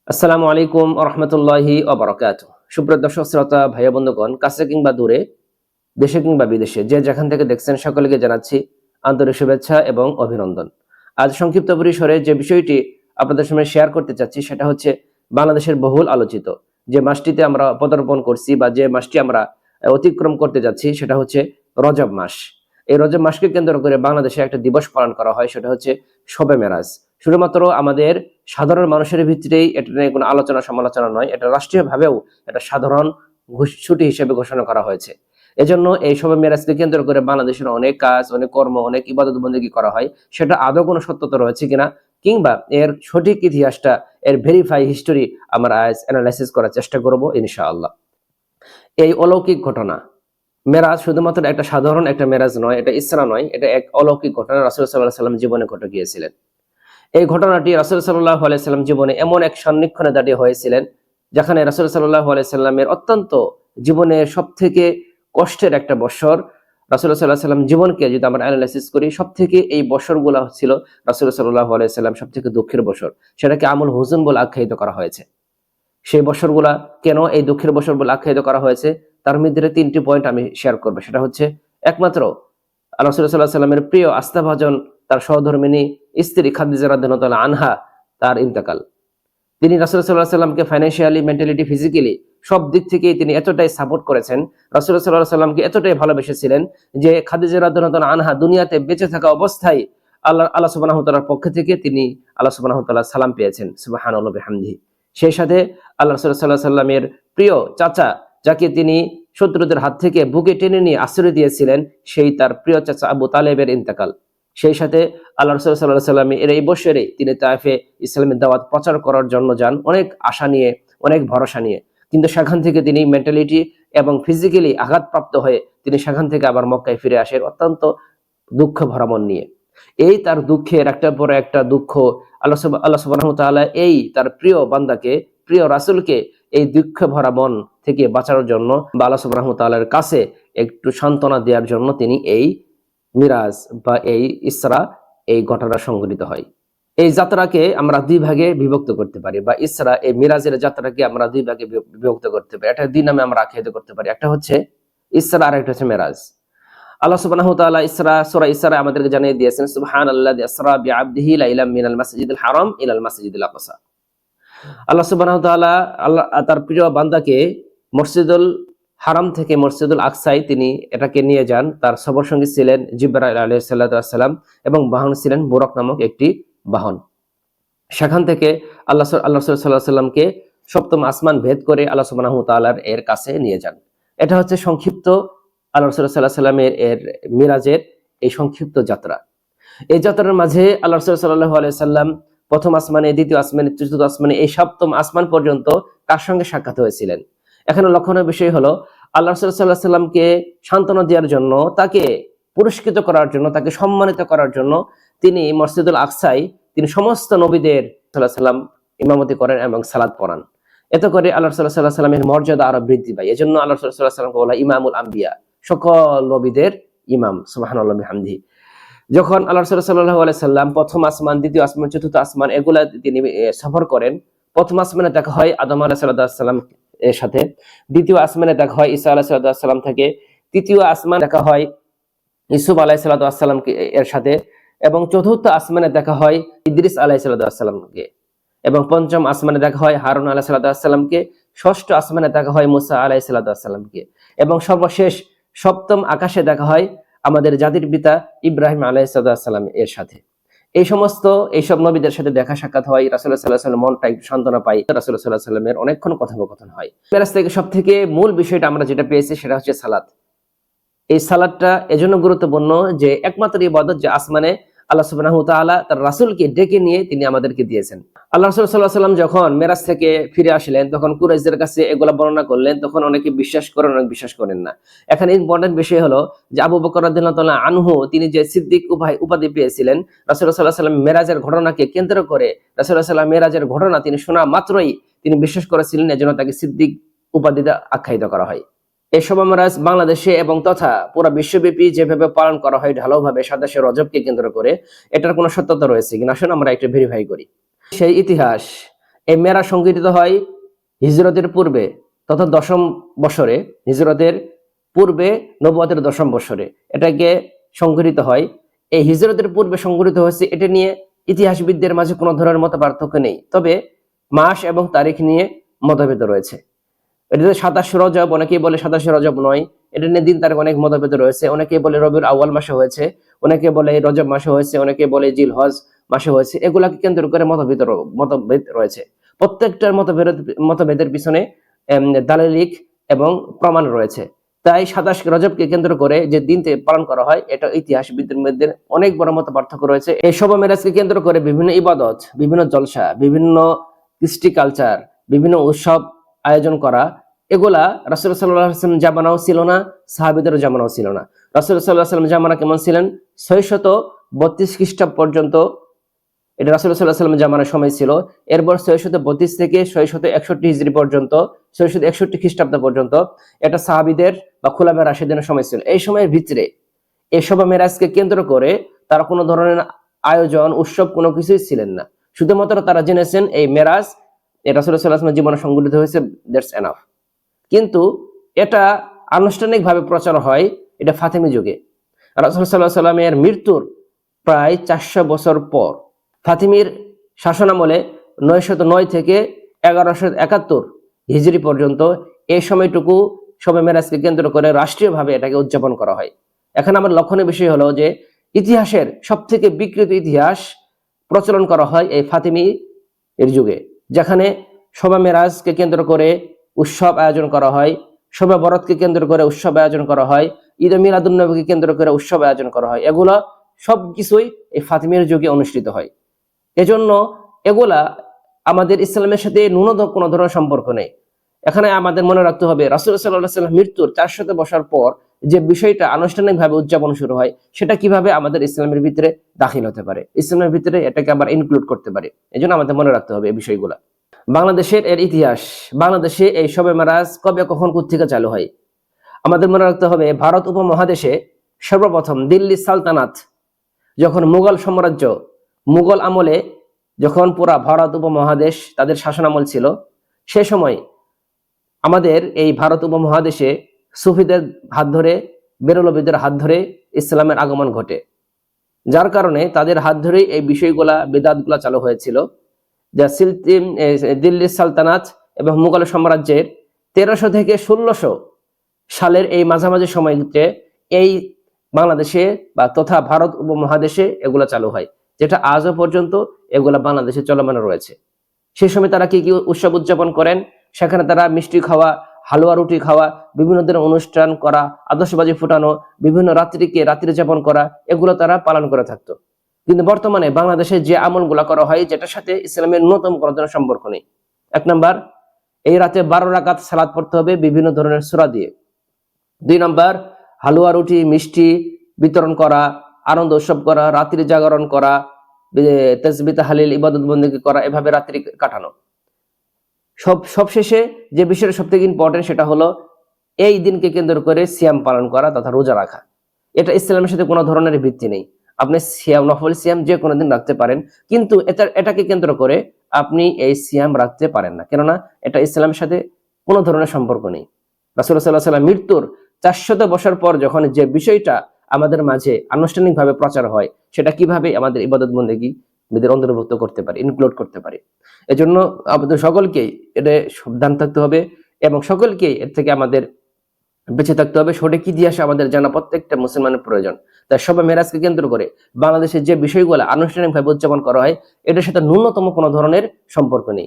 আসসালামু আলাইকুম রহমতুল্লাহি ওবারাকাতুহু। সুপ্রিয় দর্শক শ্রোতা ভাই বন্ধুগণ, কাছে কিংবা দূরে, দেশে কিংবা বিদেশে যে যেখান থেকে দেখছেন সকলকে জানাচ্ছি আন্তরিক শুভেচ্ছা এবং অভিনন্দন। আজ সংক্ষিপ্ত পরিসরে যে বিষয়টি আপনাদের সামনে শেয়ার করতে চাচ্ছি সেটা হচ্ছে বাংলাদেশের বহুল আলোচিত যে মাসটিতে আমরা পদার্পণ করছি বা যে মাসটি আমরা অতিক্রম করতে যাচ্ছি সেটা হচ্ছে রজব মাস। এই রজব মাসকে কেন্দ্র করে বাংলাদেশে একটা দিবস পালন করা হয়, সেটা হচ্ছে শবে মেরাজ। শুধুমাত্র আমাদের সাধারণ মানুষের ভিতরেই এটা নিয়ে কোনো আলোচনা সমালোচনা নয়, এটা রাষ্ট্রীয়ভাবেও এটা সাধারণ ছুটি হিসেবে ঘোষণা করা হয়েছে। এজন্য এই শবে মেরাজকে কেন্দ্র করে বাংলাদেশের অনেক কাজ, অনেক কর্ম, অনেক ইবাদত বন্দেগী করা হয়। সেটা আদৌ কোনো সত্যতা রয়েছে কিনা কিংবা এর সঠিক ইতিহাসটা, এর ভেরিফাই হিস্টোরি আমরা আজ অ্যানালাইসিস করার চেষ্টা করব ইনশাআল্লাহ। এই অলৌকিক ঘটনা মেরাজ শুধুমাত্র একটা সাধারণ একটা মেরাজ নয়, এটা ইসরা নয়, এটা এক অলৌকিক ঘটনা রাসূল সাল্লাল্লাহু আলাইহি ওয়াসাল্লাম জীবনে ঘটে গিয়েছিলেন। এই ঘটনাটি রাসূল সাল্লাল্লাহু আলাইহি সাল্লাম জীবনে এমন এক সন্নিক্ষণে দাঁড়িয়ে হয়েছিলেন যেখানে রাসূল সাল্লাল্লাহু আলাইহি সাল্লামের অত্যন্ত জীবনের সবথেকে কষ্টের একটা বছর। রাসূল সাল্লাল্লাহু আলাইহি সাল্লাম জীবনকে যদি আমরা অ্যানালাইসিস করি, সবথেকে এই বছরগুলো ছিল রাসূল সাল্লাল্লাহু আলাইহি সাল্লাম সবথেকে দুঃখের বছর। সেটাকে আমুল হুজুন বলে আখ্যায়িত করা হয়েছে। সেই বছরগুলা কেন এই দুঃখের বছর বলে আখ্যায়িত করা হয়েছে তার মধ্যে তিনটি পয়েন্ট আমি শেয়ার করব। সেটা হচ্ছে একমাত্র রাসূল সাল্লাল্লাহু আলাইহি সাল্লামের প্রিয় আস্থাভাজন তার সহধর্মিণী স্ত্রী খাদিজা রাদিয়াল্লাহু তাআলা আনহা তার ইন্তেকাল। তিনি রাসূল সাল্লাল্লাহু আলাইহি সাল্লামকে ফাইন্যান্সিয়ালি, মেন্টালিটি, ফিজিক্যালি সব দিক থেকেই তিনি এতটাই সাপোর্ট করেছেন, রাসূল সাল্লাল্লাহু আলাইহি সাল্লামকে এতটাই ভালোবেসেছিলেন যে খাদিজা রাদিয়াল্লাহু তাআলা আনহা দুনিয়াতে বেঁচে থাকা অবস্থায় আল্লাহ সুবহানাহু ওয়া তাআলার পক্ষ থেকে তিনি আল্লাহ সুবহানাহু ওয়া তাআলার সালাম পেয়েছেন, সুবহানাল্লাহি ওয়া বিহামদিহি। সেই সাথে আল্লাহ রাসূল সাল্লাল্লাহু আলাইহি সাল্লামের প্রিয় চাচা, যাকে তিনি শত্রুদের হাত থেকে বুকে টেনে নিয়ে আশ্রয় দিয়েছিলেন, সেই তার প্রিয় চাচা আবু তালেবের ইন্তেকাল। সেই সাথে আল্লাহ রাসূল সাল্লাল্লাহু আলাইহি সাল্লাম এর এই বছরে তিনি তায়েফে ইসলামের দাওয়াত প্রচার করার জন্য যান, অনেক আশা নিয়ে, অনেক ভরসা নিয়ে। কিন্তু সেখান থেকে তিনি মেন্টালিটি এবং ফিজিক্যালি আঘাতপ্রাপ্ত হয়ে তিনি সেখান থেকে আবার মক্কায় ফিরে আসেন অত্যন্ত দুঃখ ভরা মন নিয়ে। এই তার দুঃখের একটার পর একটা দুঃখ আল্লাহ সুবহানাহু ওয়া তাআলা এই তার প্রিয় বান্দাকে, প্রিয় রাসূলকে এই দুঃখ ভরা মন থেকে বাঁচানোর জন্য বা আল্লাহ সুবহানাহু ওয়া তাআলার কাছে একটু সান্ত্বনা দেওয়ার জন্য তিনি এই মিরাজ বা এই ইসরা, এই ঘটনা সংঘটিত হয়। এই যাত্রাকে আমরা দুই ভাগে বিভক্ত করতে পারি, বা ইসরা এই মিরাজের যাত্রাকে আমরা দুই ভাগে বিভক্ত করতে পারি। এটা দুই নামে আমরা আখ্যায়িত করতে পারি, একটা হচ্ছে ইসরা আর একটা হচ্ছে মেরাজ। আল্লাহ সুবহানাহু ওয়া তাআলা সূরা ইসরা আমাদেরকে জানিয়ে দিয়েছেন, সুবহানাল্লাযী আসরা বিআবদিহি লাইলাম মিনাল মাসজিদিল হারাম ইলাল মাসজিদিল আকসা। আল্লাহ সুবহানাহু ওয়া তাআলা তার প্রিয় বান্দাকে মসজিদুল হারাম থেকে মসজিদুল আকসায় তিনি এটাকে নিয়ে যান। তার সফর সঙ্গী ছিলেন জিবরাইল আলাইহিস সালাম এবং বাহন ছিলেন বুরাক নামক একটি বাহন। সেখান থেকে আল্লাহ রাসূল সাল্লাল্লাহু আলাইহি সাল্লামকে সপ্তম আসমান ভেদ করে আল্লাহ সুবহানাহু ওয়া তাআলার এর কাছে নিয়ে যান। এটা হচ্ছে সংক্ষিপ্ত আল্লাহ রাসূল সাল্লাল্লাহু আলাইহি সাল্লামের এর মিরাজের এই সংক্ষিপ্ত যাত্রা। এই যাত্রার মাঝে আল্লাহ রাসূল সাল্লাল্লাহু আলাইহি সাল্লাম প্রথম আসমানে, দ্বিতীয় আসমানে, তৃতীয় আসমানে, এই সপ্তম আসমান পর্যন্ত কার সঙ্গে সাক্ষাৎ হয়েছিলেন। এখানে লক্ষণীয় বিষয় হলো আল্লাহ রাসূল সাল্লাল্লাহু আলাইহি সাল্লামকে সান্ত্বনা দেওয়ার জন্য, তাকে পুরস্কৃত করার জন্য, তাকে সম্মানিত করার জন্য তিনি মসজিদুল আকসায় তিনি সমস্ত নবীদের সাল্লাল্লাহু আলাইহি সাল্লাম ইমামতি করেন এবং সালাত পড়ান। এতে করে আল্লাহ রাসূল সাল্লাল্লাহু আলাইহি সাল্লামের মর্যাদা আরো বৃদ্ধি পায়। এজন্য আল্লাহ রাসূল সাল্লাল্লাহু আলাইহি সাল্লামকে বলা ইমামুল আম্বিয়া, সকল নবীদের ইমাম, সুবহানাল্লাহি বিহামদিহি। যখন আল্লাহ রাসূল সাল্লাল্লাহু আলাইহি সাল্লাম প্রথম আসমান, দ্বিতীয় আসমান, চতুর্থ আসমান এগুলা তিনি সফর করেন, প্রথম আসমানে দেখা হয় আদম আলাইহিস সালাম এর সাথে, দ্বিতীয় আসমানে দেখা হয় ঈসা আলাইহিস সালাম থেকে, তৃতীয় আসমান দেখা হয় ইউসুফ আলাইহিস সালাম এর সাথে, এবং চতুর্থ আসমানে দেখা হয় ইদ্রিস আলাইহিস সালামকে, এবং পঞ্চম আসমানে দেখা হয় হারুন আলাইহিস সালামকে, ষষ্ঠ আসমানে দেখা হয় মুসা আলাইহিস সালামকে, এবং সর্বশেষ সপ্তম আকাশে দেখা হয় আমাদের জাতির পিতা ইব্রাহিম আলাইহিস সালাম এর সাথে। এইসব নবীদের সাথে দেখা সাক্ষাৎ হয়, রাসূলুল্লাহ সাল্লাল্লাহু আলাইহি ওয়াসাল্লাম মনটা একটু সান্ত্বনা পায়, রাসূলুল্লাহ সাল্লাল্লাহু আলাইহি ওয়াসাল্লামের অনেকক্ষণ কথোপকথন হয়। মেরাজ থেকে সবথেকে মূল বিষয়টা আমরা যেটা পেয়েছি সেটা হচ্ছে সালাত। এই সালাতটা এজন্য গুরুত্বপূর্ণ যে একমাত্র ইবাদত যে আসমানে আল্লাহ সুবহানাহু ওয়া তাআলা তার রাসূলকে ডেকে নিয়ে তিনি আমাদেরকে দিয়েছেন। আল্লাহ রাসূল সাল্লাল্লাহু আলাইহি ওয়াসাল্লাম যখন মেরাজ থেকে ফিরে আসলেন, তখন কুরাইশদের কাছে এগুলা বর্ণনা করলেন, তখন অনেকে বিশ্বাস করেন, অনেকে বিশ্বাস করেন না। এখানে ইম্পর্টেন্ট বিষয় হলো যে আবু বকর রাদিয়াল্লাহু তাআলা আনহু তিনি যে সিদ্দিক উপাধি পেয়েছিলেন, রাসূলুল্লাহ সাল্লাল্লাহু আলাইহি ওয়াসাল্লাম মেরাজের ঘটনাকে কেন্দ্র করে, রাসূলুল্লাহ সাল্লাল্লাহু আলাইহি ওয়াসাল্লাম মেরাজের ঘটনা তিনি শোনা মাত্রই তিনি বিশ্বাস করেছিলেন, এজন্য তাকে সিদ্দিক উপাধিতে আখ্যায়িত করা হয়। এই শবে মেরাজ বাংলাদেশে এবং তথা পুরো বিশ্বব্যাপী যেভাবে পালন করা হয় ঢালাওভাবে 27 রজবকে কেন্দ্র করে, এটার কোনো সত্যতা রয়েছে কিনা আসুন আমরা একটু ভেরিফাই করি। সেই ইতিহাস, এই মেরাজ সংঘটিত হয় হিজরতের পূর্বে তথা 10ম বছরে, হিজরতের পূর্বে নবুয়তের 10ম বছরে এটাকে সংঘটিত হয়। এই হিজরতের পূর্বে সংঘটিত হয়েছে, এটা নিয়ে ইতিহাসবিদদের মাঝে কোনো ধরনের মত পার্থক্য নেই, তবে মাস এবং তারিখ নিয়ে মতভেদ রয়েছে। এটা 27 রজব, অনেকেই বলে 27 রজব নয়, এটা নিয়ে দিন তারিখ অনেক মতভেদ রয়েছে। অনেকে বলে রবিউল আউয়াল মাসে হয়েছে, অনেকে বলে রজব মাসে হয়েছে, অনেকে বলে জিলহজ মাসে হয়েছে। এগুলাকে কেন্দ্র করে মতভেদ রয়েছে। প্রত্যেকটার মতভেদের পিছনে দালিলিক এবং প্রমাণ রয়েছে। তাই 27 রজবকে কেন্দ্র করে যে দিন পালন করা হয়, এটা ইতিহাসবিদদের মধ্যে অনেক বড় মত পার্থক্য রয়েছে। এই শবে মেরাজকে কেন্দ্র করে বিভিন্ন ইবাদত, বিভিন্ন জলসা, বিভিন্ন কৃষ্টি কালচার, বিভিন্ন উৎসব আয়োজন করা, এগুলা রাসূল সাল্লাল্লাহু আলাইহি ওয়াসাল্লাম জামানাও ছিল না, সাহাবীদের জামানাও ছিল না। রাসূল সাল্লাল্লাহু আলাইহি ওয়াসাল্লাম জামানা কেমন ছিলেন? 632 খ্রিস্টাব্দ পর্যন্ত এটা রাসূল সাল্লাল্লাহু আলাইহি ওয়াসাল্লাম জামানার সময় ছিল। এরপর 632 থেকে 661 হিজরি পর্যন্ত, 661 খ্রিস্টাব্দ পর্যন্ত এটা সাহাবীদের বা খুলাফায়ে রাশিদিনের সময় ছিল। এই সময়ের ভিতরে এই শবে মেরাজকে কেন্দ্র করে তারা কোনো ধরনের আয়োজন, উৎসব কোনো কিছুই ছিলেন না। শুধুমাত্র তারা জেনেছেন এই মেরাজ রাসূল সাল্লাল্লাহু আলাইহি ওয়াসাল্লামের জীবনে সংঘটিত হয়েছে, দ্যাটস এনাফ। কিন্তু এটা আনুষ্ঠানিকভাবে প্রচার হয় এটা ফাতেমি যুগে, রাসূল সাল্লাল্লাহু আলাইহি ওয়াসাল্লামের মৃত্যুর প্রায় 400 বছর পর। ফাতিমির শাসনামলে 909 থেকে 1171 হিজরি পর্যন্ত এই সময়টুকু শবে মেরাজকে কেন্দ্র করে রাষ্ট্রীয়ভাবে এটাকে উদযাপন করা হয়। এখন আমার লক্ষণীয় বিষয় হলো যে ইতিহাসের সবথেকে বিকৃত ইতিহাস প্রচলন করা হয় এই ফাতিমি এর যুগে, যেখানে শবে মেরাজকে কেন্দ্র করে উৎসব আয়োজন করা হয়, শবে বরাতকে কেন্দ্র করে উৎসব আয়োজন করা হয়, ঈদ মিলাদুন নবীকে কেন্দ্র করে উৎসব আয়োজন করা হয়। এগুলা সবকিছুই এই ফাতিমির যুগে অনুষ্ঠিত হয়। এজন্য এগুলা আমাদের ইসলামের সাথে ন্যূনতম কোনো ধরনের সম্পর্ক নেই। এখানে আমাদের মনে রাখতে হবে রাসূল সাল্লাল্লাহু আলাইহি ওয়াসাল্লাম মৃত্যুর 400 বছর পর যে বিষয়টা আনুষ্ঠানিকভাবে উদযাপন শুরু হয়, সেটা কিভাবে আমাদের ইসলামের ভিতরে দাখিল হতে পারে, ইসলামের ভিতরে এটাকে আবার ইনক্লুড করতে পারে। এজন্য আমাদের মনে রাখতে হবে এই বিষয়গুলা। বাংলাদেশের এর ইতিহাস, বাংলাদেশে এই শবে মেরাজ কবে কখন কোত্থেকে চালু হয় আমাদের মনে রাখতে হবে। ভারত উপমহাদেশে সর্বপ্রথম দিল্লি সালতানাত, যখন মুঘল সাম্রাজ্য, মুঘল আমলে যখন পুরা ভারত উপমহাদেশ তাদের শাসনামল ছিল, সে সময় আমাদের এই ভারত উপমহাদেশে সুফিদের হাত ধরে, বেরলভীদের হাত ধরে ইসলামের আগমন ঘটে, যার কারণে তাদের হাত ধরেই এই বিষয়গুলা, বিদআতগুলা চালু হয়েছিল। যা দিল্লি সালতানাত এবং মুঘল সাম্রাজ্যের 1300 থেকে 1600 সালের এই মাঝামাঝি সময়তে এই বাংলাদেশে বা তথা ভারত উপমহাদেশে এগুলা চালু হয়, যেটা আজও পর্যন্ত এগুলা বাংলাদেশে চলমান রয়েছে। সেই সময় তারা কি কি উৎসব উদযাপন করেন? সেখানে তারা মিষ্টি খাওয়া, হালুয়া রুটি খাওয়া, বিভিন্ন ধরনের অনুষ্ঠান করা, আতশবাজি ফুটানো, বিভিন্ন রাত্রি যাপন করা, এগুলো তারা পালন করে থাকতো। কিন্তু বর্তমানে বাংলাদেশে যে আমলগুলা করা হয়, যেটার সাথে ইসলামের ন্যূনতম কোনো ধরনের সম্পর্ক নেই। 1 নাম্বার, এই রাতে 12 রাকাত সালাত পড়তে হবে বিভিন্ন ধরনের সূরা দিয়ে। 2 নাম্বার, হালুয়া রুটি মিষ্টি বিতরণ করা, আনন্দ উৎসব করা, রাত্রি জাগরণ করা, তাসবিহ তাহলিল ইবাদত বন্দেগী করা, এভাবে রাত্রি কাটানো। সবশেষে যে বিষয়টা সবথেকে ইম্পর্টেন্ট, সেটা হলো এই দিনকে কেন্দ্র করে সিয়াম পালন করা তথা রোজা রাখা। এটা ইসলামের সাথে কোনো ধরনের ভিত্তি নেই। আপনি সিয়াম, নফল সিয়াম যে কোনো দিন রাখতে পারেন, কিন্তু এটাকে কেন্দ্র করে আপনি এই সিয়াম রাখতে পারেন না, কেননা এটা ইসলামের সাথে কোনো ধরনের সম্পর্ক নেই। রাসূল সাল্লাল্লাহু আলাইহি ওয়াসাল্লাম মৃত্যুর 400 বছর পর যখন যে বিষয়টা আমাদের মাঝে আনুষ্ঠানিকভাবে প্রচার হয়, সেটা কিভাবে আমাদের ইবাদত বন্দেগী বিদের অন্তর্ভুক্ত করতে পারে, ইনক্লুড করতে পারে। এজন্য আমাদের সকলকেই এটা সাবধান থাকতে হবে এবং সকলকেই এর থেকে আমাদের বেঁচে থাকতে হবে। সঠিক ইতিহাস আমাদের জানা প্রত্যেকটা মুসলমানের প্রয়োজন। তাই শবে মেরাজকে কেন্দ্র করে বাংলাদেশের যে বিষয়গুলো আনুষ্ঠানিকভাবে উদযাপন করা হয়, এটার সাথে ন্যূনতম কোনো ধরনের সম্পর্ক নেই।